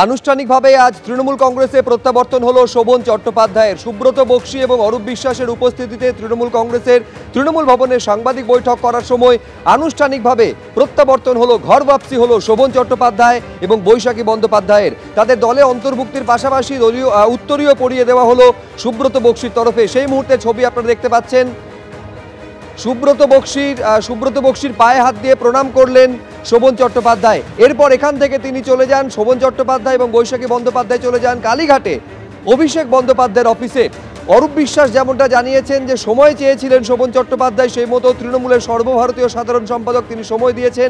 আনুষ্ঠানিকভাবে আজ তৃণমূল কংগ্রেসে প্রত্যাবর্তন হলো শোভন চট্টোপাধ্যায়ের। সুব্রত বক্সী এবং অরূপ বিশ্বাসের উপস্থিতিতে তৃণমূল কংগ্রেসের তৃণমূল ভবনে সাংবাদিক বৈঠক করার সময় আনুষ্ঠানিকভাবে প্রত্যাবর্তন হলো, ঘর বাপসি হলো শোভন চট্টোপাধ্যায় এবং বৈশাখী বন্দ্যোপাধ্যায়ের। তাদের দলে অন্তর্ভুক্তির পাশাপাশি দলীয় উত্তরীয় পরিয়ে দেওয়া হলো সুব্রত বক্সীর তরফে। সেই মুহূর্তে ছবি আপনারা দেখতে পাচ্ছেন। সুব্রত বক্সীর পায়ে হাত দিয়ে প্রণাম করলেন শোভন চট্টোপাধ্যায়। এরপর এখান থেকে তিনি চলে যান, শোভন চট্টোপাধ্যায় এবং বৈশাখী বন্দ্যোপাধ্যায় চলে যান কালীঘাটে অভিষেক বন্দ্যোপাধ্যায়ের অফিসে। অরূপ বিশ্বাস যেমনটা জানিয়েছেন যে সময় চেয়েছিলেন শোভন চট্টোপাধ্যায়, সেই মতো তৃণমূলের সর্বভারতীয় সাধারণ সম্পাদক তিনি সময় দিয়েছেন।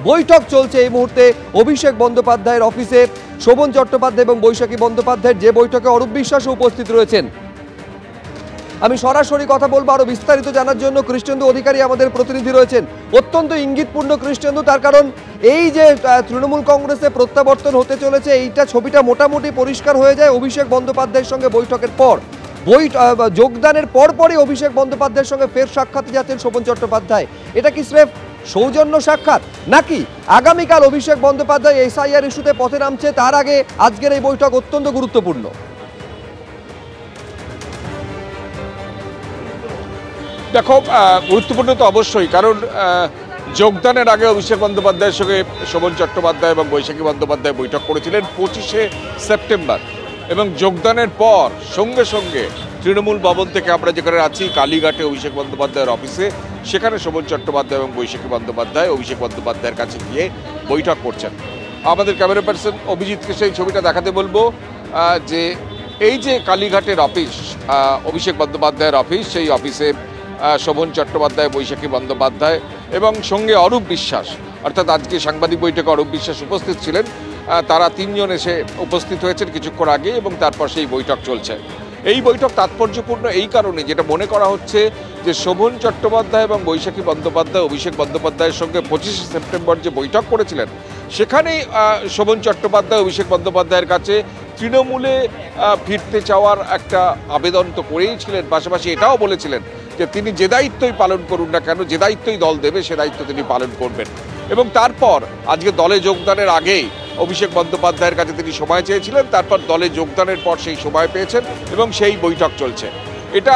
বৈঠক চলছে এই মুহূর্তে অভিষেক বন্দ্যোপাধ্যায়ের অফিসে। শোভন চট্টোপাধ্যায় এবং বৈশাখী বন্দ্যোপাধ্যায়ের যে বৈঠকে অরূপ বিশ্বাসও উপস্থিত রয়েছেন। আমি সরাসরি কথা বলবো আরো বিস্তারিত জানার জন্য। কৃষ্ণেন্দু অধিকারী আমাদের প্রতিনিধি রয়েছেন। অত্যন্ত ইঙ্গিতপূর্ণ কৃষ্ণেন্দু, তার কারণ এই যে তৃণমূল কংগ্রেসে প্রত্যাবর্তন হতে চলেছে, এইটা ছবিটা মোটামুটি পরিষ্কার হয়ে যায় অভিষেক বন্দ্যোপাধ্যায়ের সঙ্গে বৈঠকের পর। যোগদানের পরপরই অভিষেক বন্দ্যোপাধ্যায়ের সঙ্গে ফের সাক্ষাৎ যাচ্ছেন শোভন চট্টোপাধ্যায়। এটা কি স্রেফ সৌজন্য সাক্ষাৎ, নাকি আগামীকাল অভিষেক বন্দ্যোপাধ্যায় এসআইআর ইস্যুতে পথে নামছে, তার আগে আজকের এই বৈঠক অত্যন্ত গুরুত্বপূর্ণ? দেখো, গুরুত্বপূর্ণ তো অবশ্যই, কারণ যোগদানের আগে অভিষেক বন্দ্যোপাধ্যায়ের সঙ্গে শোভন চট্টোপাধ্যায় এবং বৈশাখী বন্দ্যোপাধ্যায় বৈঠক করেছিলেন 25শে সেপ্টেম্বর, এবং যোগদানের পর সঙ্গে সঙ্গে তৃণমূল ভবন থেকে আমরা যেখানে আছি কালীঘাটে অভিষেক বন্দ্যোপাধ্যায়ের অফিসে, সেখানে শোভন চট্টোপাধ্যায় এবং বৈশাখী বন্দ্যোপাধ্যায় অভিষেক বন্দ্যোপাধ্যায়ের কাছে গিয়ে বৈঠক করছেন। আমাদের ক্যামেরা পার্সন অভিজিৎকে সেই ছবিটা দেখাতে বলবো যে এই যে কালীঘাটের অফিস, অভিষেক বন্দ্যোপাধ্যায়ের অফিস, সেই অফিসে শোভন চট্টোপাধ্যায়, বৈশাখী বন্দ্যোপাধ্যায় এবং সঙ্গে অরূপ বিশ্বাস, অর্থাৎ আজকে সাংবাদিক বৈঠকে অরূপ বিশ্বাস উপস্থিত ছিলেন। তারা তিনজন এসে উপস্থিত হয়েছেন কিছুক্ষণ আগে, এবং তারপর সেই বৈঠক চলছে। এই বৈঠক তাৎপর্যপূর্ণ এই কারণে, যেটা মনে করা হচ্ছে যে শোভন চট্টোপাধ্যায় এবং বৈশাখী বন্দ্যোপাধ্যায় অভিষেক বন্দ্যোপাধ্যায়ের সঙ্গে 25শে সেপ্টেম্বর যে বৈঠক করেছিলেন, সেখানেই শোভন চট্টোপাধ্যায় অভিষেক বন্দ্যোপাধ্যায়ের কাছে তৃণমূলে ফিরতে চাওয়ার একটা আবেদন তো করেইছিলেন, পাশাপাশি এটাও বলেছিলেন যে তিনি যে দায়িত্বই পালন করুন না কেন, যে দায়িত্বই দল দেবে সে দায়িত্ব তিনি পালন করবেন। এবং তারপর আজকে দলে যোগদানের আগেই অভিষেক বন্দ্যোপাধ্যায়ের কাছে তিনি সময় চেয়েছিলেন, তারপর দলে যোগদানের পর সেই সময় পেয়েছেন এবং সেই বৈঠক চলছে। এটা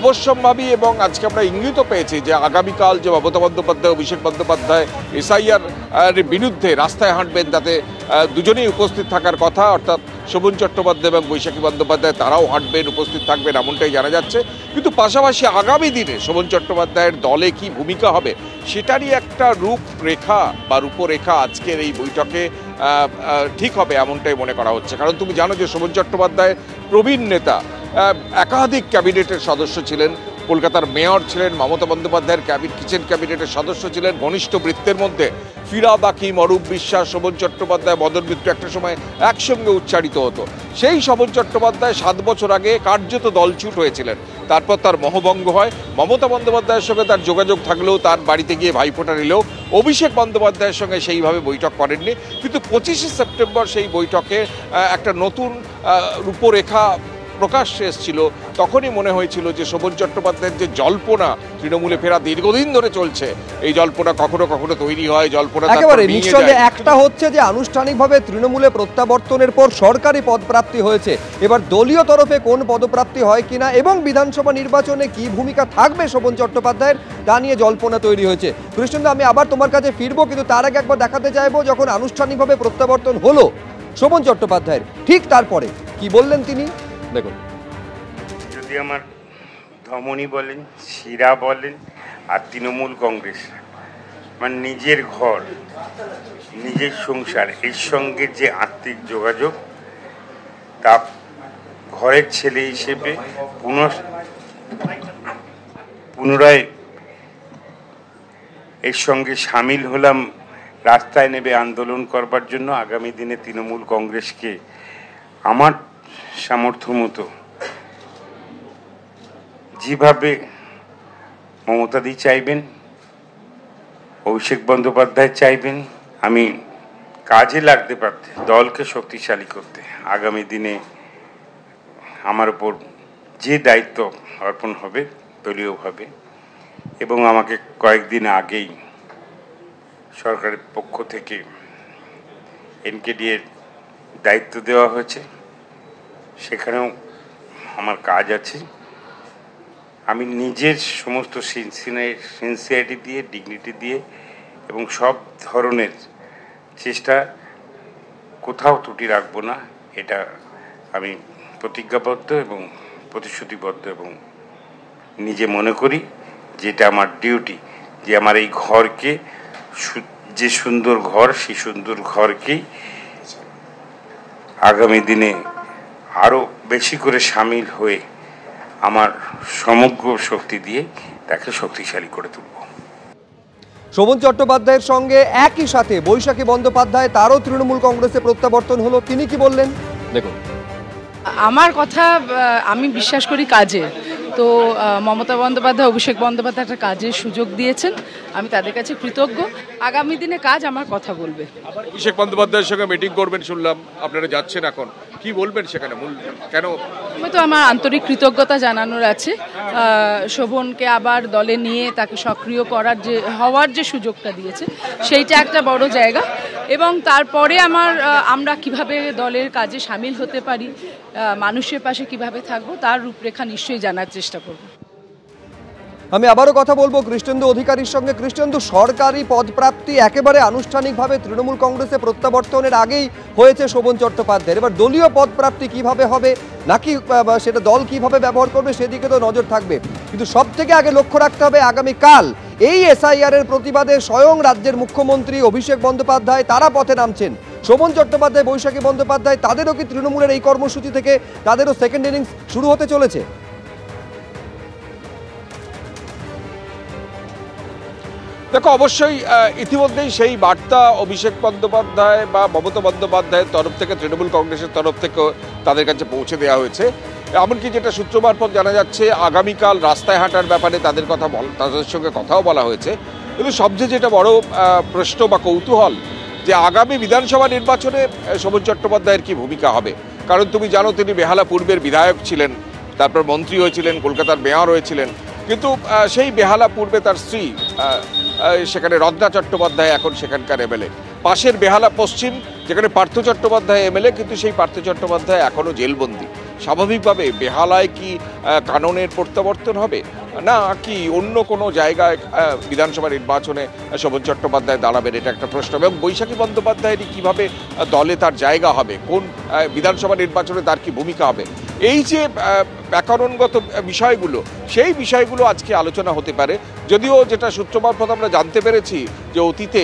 অবশ্যম্ভাবী, এবং আজকে আমরা ইঙ্গিত পেয়েছি যে আগামীকাল যে মমতা বন্দ্যোপাধ্যায় অভিষেক বন্দ্যোপাধ্যায় এসআইআর বিরুদ্ধে রাস্তায় হাঁটবেন, তাতে দুজনেই উপস্থিত থাকার কথা, অর্থাৎ শোভন চট্টোপাধ্যায় এবং বৈশাখী বন্দ্যোপাধ্যায় তারাও হাঁটবেন, উপস্থিত থাকবেন, এমনটাই জানা যাচ্ছে। কিন্তু পাশাপাশি আগামী দিনে শোভন চট্টোপাধ্যায়ের দলে কি ভূমিকা হবে সেটারই একটা রূপরেখা বা রূপরেখা আজকের এই বৈঠকে ঠিক হবে, এমনটাই মনে করা হচ্ছে। কারণ তুমি জানো যে শোভন চট্টোপাধ্যায় প্রবীণ নেতা, একাধিক ক্যাবিনেটের সদস্য ছিলেন, কলকাতার মেয়র ছিলেন, মমতা বন্দ্যোপাধ্যায়ের কিচেন ক্যাবিনেটের সদস্য ছিলেন। ঘনিষ্ঠ বৃত্তের মধ্যে ফিরহাদ হাকিম, অরূপ বিশ্বাস, শোভন চট্টোপাধ্যায়, মদন মিত্র একটা সময় একসঙ্গে উচ্চারিত হতো। সেই শোভন চট্টোপাধ্যায় 7 বছর আগে কার্যত দলছুট হয়েছিলেন, তারপর তার মোহভঙ্গ হয়। মমতা বন্দ্যোপাধ্যায়ের সঙ্গে তার যোগাযোগ থাকলেও, তার বাড়িতে গিয়ে ভাইফোঁটা নিলেও অভিষেক বন্দ্যোপাধ্যায়ের সঙ্গে সেইভাবে বৈঠক করেননি। কিন্তু 25শে সেপ্টেম্বর সেই বৈঠকে একটা নতুন রূপরেখা প্রকাশ্যে এসেছিল। তখনই মনে হয়েছিল যে শোভন চট্টোপাধ্যায়ের যে জল্পনা তৃণমূলে ফেরা দীর্ঘদিন ধরে চলছে, এই জল্পনা কখনো কখনো তৈরি হয়, জল্পনা একেবারে নিশ্চয়ই। একটা হচ্ছে যে আনুষ্ঠানিকভাবে তৃণমূলে প্রত্যাবর্তনের পর সরকারি পদপ্রাপ্তি হয়েছে, এবার দলীয় তরফে কোন পদপ্রাপ্তি হয় কিনা এবং বিধানসভা নির্বাচনে কি ভূমিকা থাকবে শোভন চট্টোপাধ্যায়ের, তা নিয়ে জল্পনা তৈরি হয়েছে। কৃষ্ণেন্দু, আমি আবার তোমার কাছে ফিরবো, কিন্তু তার আগে একবার দেখাতে চাইবো যখন আনুষ্ঠানিকভাবে প্রত্যাবর্তন হলো শোভন চট্টোপাধ্যায়ের, ঠিক তারপরে কি বললেন তিনি, দেখুন। যদি আমার ধমনী বলেন, শিরা বলেন, আর তৃণমূল কংগ্রেস, মানে নিজের ঘর, নিজের সংসার, এর সঙ্গে যে আত্মিক যোগাযোগ, তা ঘরের ছেলে হিসেবে পুনরায় এর সঙ্গে সামিল হলাম রাস্তায় নেবে আন্দোলন করবার জন্য। আগামী দিনে তৃণমূল কংগ্রেসকে আমার সামর্থ্য মতো যেভাবে মমতাদি চাইবেন, অভিষেক বন্দ্যোপাধ্যায় চাইবেন, আমি কাজে লাগতে পারতে, দলকে শক্তিশালী করতে আগামী দিনে আমার উপর যে দায়িত্ব অর্পণ হবে দলীয়ভাবে, এবং আমাকে কয়েকদিন আগেই সরকারের পক্ষ থেকে এনকেডি এর দায়িত্ব দেওয়া হয়েছে, সেখানেও আমার কাজ আছে। আমি নিজের সমস্ত সিনসিয়ারিটি দিয়ে, ডিগনিটি দিয়ে এবং সব ধরনের চেষ্টা, কোথাও ত্রুটি রাখবো না, এটা আমি প্রতিজ্ঞাবদ্ধ এবং প্রতিশ্রুতিবদ্ধ এবং নিজে মনে করি যেটা আমার ডিউটি, যে আমার এই ঘরকে, যে সুন্দর ঘর, সেই সুন্দর ঘরকেই আগামী দিনে আরও বেশি করে সামিল হয়ে আমার সমগ্র শক্তি দিয়ে তাকে শক্তিশালী করে তুলব। শোভন চট্টোপাধ্যায়ের সঙ্গে একই সাথে বৈশাখী বন্দ্যোপাধ্যায়, তারও তৃণমূল কংগ্রেসে প্রত্যাবর্তন হলো। তিনি কি বললেন দেখুন। আমার কথা, আমি বিশ্বাস করি কাজে। তো মমতা বন্দ্যোপাধ্যায়, অভিষেক বন্দ্যোপাধ্যায় একটা কাজের সুযোগ দিয়েছেন, আমি তাদের কাছে কৃতজ্ঞ। আগামী দিনে কাজ আমার কথা বলবে। অভিষেক বন্দ্যোপাধ্যায়ের সঙ্গে মিটিং করবেন শুনলাম, আপনারা যাচ্ছেন এখন, কি বলবেন সেখানে? মূল কেন? তো আমার আন্তরিক কৃতজ্ঞতা জানানোর আছে। শোভনকে আবার দলে নিয়ে তাকে সক্রিয় করার হওয়ার যে সুযোগটা দিয়েছে, সেইটা একটা বড় জায়গা। এবং তারপরে আমরা কিভাবে দলের কাজে সামিল হতে পারি, মানুষের পাশে কিভাবে থাকবো, তার রূপরেখা নিশ্চয়ই জানার চেষ্টা করব। আমি আবারও কথা বলবো কৃষ্ণেন্দু অধিকারীর সঙ্গে। কৃষ্ণেন্দু, সরকারি পদপ্রাপ্তি একেবারে আনুষ্ঠানিকভাবে তৃণমূল কংগ্রেসে প্রত্যাবর্তনের আগেই হয়েছে শোভন চট্টোপাধ্যায়ের, এবার দলীয় পদপ্রাপ্তি কিভাবে হবে, নাকি সেটা দল কিভাবে ব্যবহার করবে সেদিকে তো নজর থাকবে, কিন্তু সব থেকে আগে লক্ষ্য রাখতে হবে আগামীকাল এই এসআইআর এর প্রতিবাদে স্বয়ং রাজ্যের মুখ্যমন্ত্রী অভিষেক বন্দ্যোপাধ্যায় তারা পথে নামছেন। শোভন চট্টোপাধ্যায়, বৈশাখী বন্দ্যোপাধ্যায়, তাদেরও কি তৃণমূলের এই কর্মসূচি থেকে তাদেরও সেকেন্ড ইনিংস শুরু হতে চলেছে? দেখো, অবশ্যই ইতিমধ্যেই সেই বার্তা অভিষেক বন্দ্যোপাধ্যায় বা মমতা বন্দ্যোপাধ্যায়ের তরফ থেকে, তৃণমূল কংগ্রেসের তরফ থেকে তাদের কাছে পৌঁছে দেওয়া হয়েছে। এমনকি যেটা সূত্র মারফত জানা যাচ্ছে, আগামীকাল রাস্তায় হাঁটার ব্যাপারে তাদের সঙ্গে কথাও বলা হয়েছে। কিন্তু সবচেয়ে যেটা বড় প্রশ্ন বা কৌতূহল, যে আগামী বিধানসভা নির্বাচনে শোভন চট্টোপাধ্যায়ের কি ভূমিকা হবে। কারণ তুমি জানো, তিনি বেহালা পূর্বের বিধায়ক ছিলেন, তারপর মন্ত্রী হয়েছিলেন, কলকাতার মেয়র হয়েছিলেন। কিন্তু সেই বেহালা পূর্বে তার স্ত্রী, সেখানে রত্না চট্টোপাধ্যায় এখন সেখানকার এমএলএ। পাশের বেহালা পশ্চিম, যেখানে পার্থ চট্টোপাধ্যায় এমএলএ, কিন্তু সেই পার্থ চট্টোপাধ্যায় এখনও জেলবন্দি। স্বাভাবিকভাবে বেহালায় কি কাননের প্রত্যাবর্তন হবে, না কি অন্য কোনো জায়গায় বিধানসভা নির্বাচনে শোভন চট্টোপাধ্যায় দাঁড়াবেন, এটা একটা প্রশ্ন। এবং বৈশাখী বন্দ্যোপাধ্যায়েরই কীভাবে দলে তার জায়গা হবে, কোন বিধানসভা নির্বাচনে তার কি ভূমিকা হবে, এই যে ব্যাকরণগত বিষয়গুলো, সেই বিষয়গুলো আজকে আলোচনা হতে পারে। যদিও যেটা সূত্র মারফত আমরা জানতে পেরেছি, যে অতীতে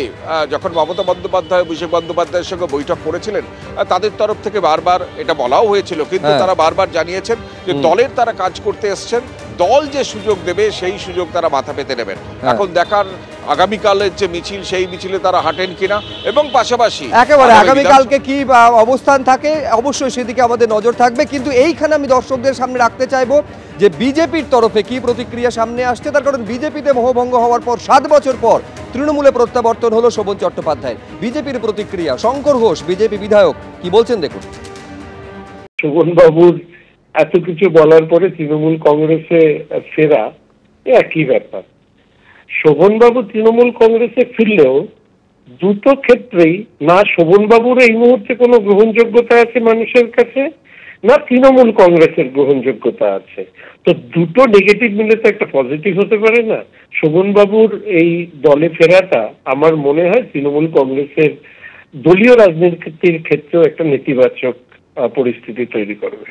যখন মমতা বন্দ্যোপাধ্যায় অভিষেক বন্দ্যোপাধ্যায়ের সঙ্গে বৈঠক করেছিলেন, তাদের তরফ থেকে বারবার এটা বলাও হয়েছিল, কিন্তু তারা বারবার জানিয়েছেন যে দলের তারা কাজ করতে এসছেন, দল যে সুযোগ দেবে সেই সুযোগ তারা মাথা পেতে নেবেন। এখন দেখার আগামীকালের যে মিছিল, সেই মিছিলে তারা হাঁটেন কিনা, এবং পাশাপাশি একেবারে আগামীকালকে কি অবস্থান থাকে অবশ্যই সেদিকে আমাদের নজর থাকবে। কিন্তু এইখানে আমি দর্শকদের সামনে রাখতে চাইবো যে বিজেপির তরফে কি প্রতিক্রিয়া সামনে আসছে, তার কারণ বিজেপিতে মোহভঙ্গ হওয়ার পর 7 বছর পর তৃণমূলে প্রত্যাবর্তন হলো শোভন চট্টোপাধ্যায়ের। বিজেপির প্রতিক্রিয়া, শঙ্কর ঘোষ বিজেপি বিধায়ক কি বলছেন দেখুন। শোভন বাবুর এত কিছু বলার পরে তৃণমূল কংগ্রেসে ফেরা একই ব্যাপার। শোভন বাবু তৃণমূল কংগ্রেসে ফিরলেও দুটো ক্ষেত্রেই না শোভন বাবুর এই মুহূর্তে কোনো গ্রহণযোগ্যতা আছে মানুষের কাছে, না তৃণমূল কংগ্রেসের গ্রহণযোগ্যতা আছে। তো দুটো নেগেটিভ মিলে তো একটা পজিটিভ হতে পারে না। শোভন বাবুর এই দলে ফেরাটা আমার মনে হয় তৃণমূল কংগ্রেসের দলীয় রাজনীতির ক্ষেত্রেও একটা নেতিবাচক পরিস্থিতি তৈরি করবে।